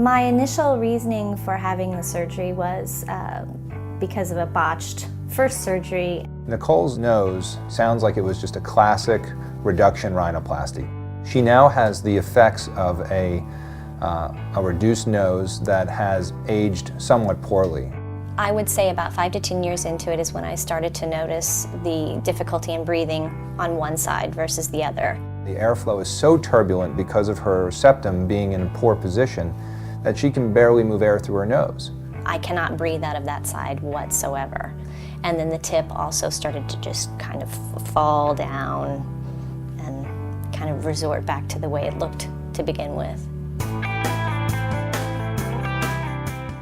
My initial reasoning for having the surgery was because of a botched first surgery. Nicole's nose sounds like it was just a classic reduction rhinoplasty. She now has the effects of a reduced nose that has aged somewhat poorly. I would say about 5 to 10 years into it is when I started to notice the difficulty in breathing on one side versus the other. The airflow is so turbulent because of her septum being in a poor position that she can barely move air through her nose. I cannot breathe out of that side whatsoever. And then the tip also started to just kind of fall down and kind of resort back to the way it looked to begin with.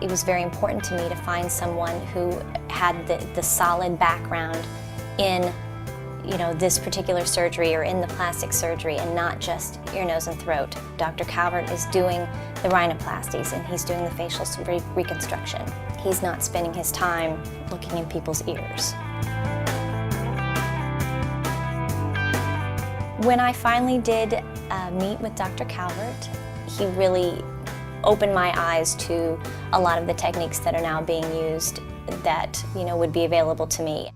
It was very important to me to find someone who had the solid background in, you know, this particular surgery or in the plastic surgery and not just ear, nose, and throat. Dr. Calvert is doing the rhinoplasties and he's doing the facial reconstruction. He's not spending his time looking in people's ears. When I finally did meet with Dr. Calvert, he really opened my eyes to a lot of the techniques that are now being used that, you know, would be available to me.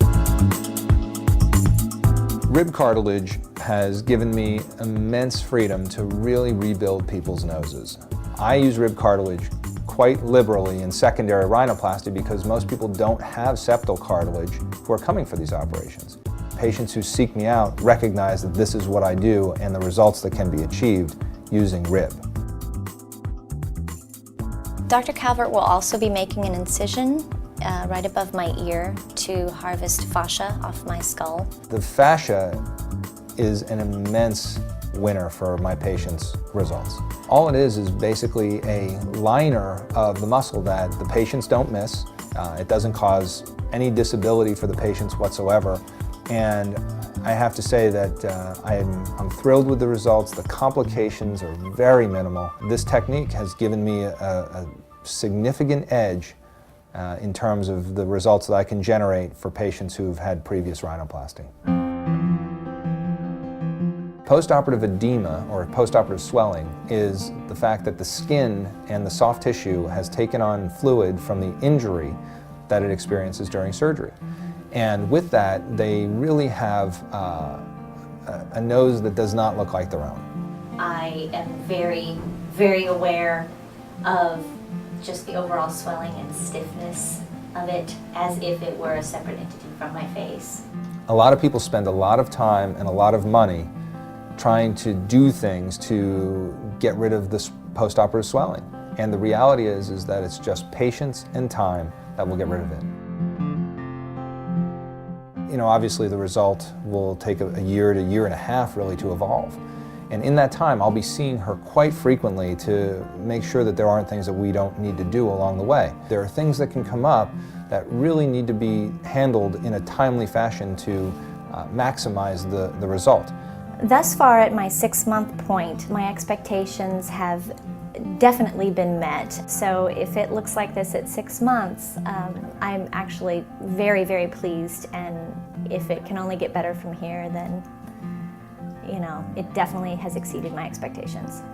Rib cartilage has given me immense freedom to really rebuild people's noses. I use rib cartilage quite liberally in secondary rhinoplasty because most people don't have septal cartilage who are coming for these operations. Patients who seek me out recognize that this is what I do and the results that can be achieved using rib. Dr. Calvert will also be making an incision right above my ear to harvest fascia off my skull. The fascia is an immense winner for my patients' results. All it is basically a liner of the muscle that the patients don't miss. It doesn't cause any disability for the patients whatsoever. And I have to say that I'm thrilled with the results. The complications are very minimal. This technique has given me a significant edge in terms of the results that I can generate for patients who've had previous rhinoplasty. Postoperative edema, or postoperative swelling, is the fact that the skin and the soft tissue has taken on fluid from the injury that it experiences during surgery. And with that, they really have a nose that does not look like their own. I am very, very aware of just the overall swelling and stiffness of it as if it were a separate entity from my face. A lot of people spend a lot of time and a lot of money trying to do things to get rid of this postoperative swelling. And the reality is that it's just patience and time that will get rid of it. You know, obviously the result will take a year to year and a half really to evolve. And in that time, I'll be seeing her quite frequently to make sure that there aren't things that we don't need to do along the way. There are things that can come up that really need to be handled in a timely fashion to maximize the result. Thus far at my 6-month point, my expectations have definitely been met. So if it looks like this at 6 months, I'm actually very, very pleased, and if it can only get better from here, then, you know, it definitely has exceeded my expectations.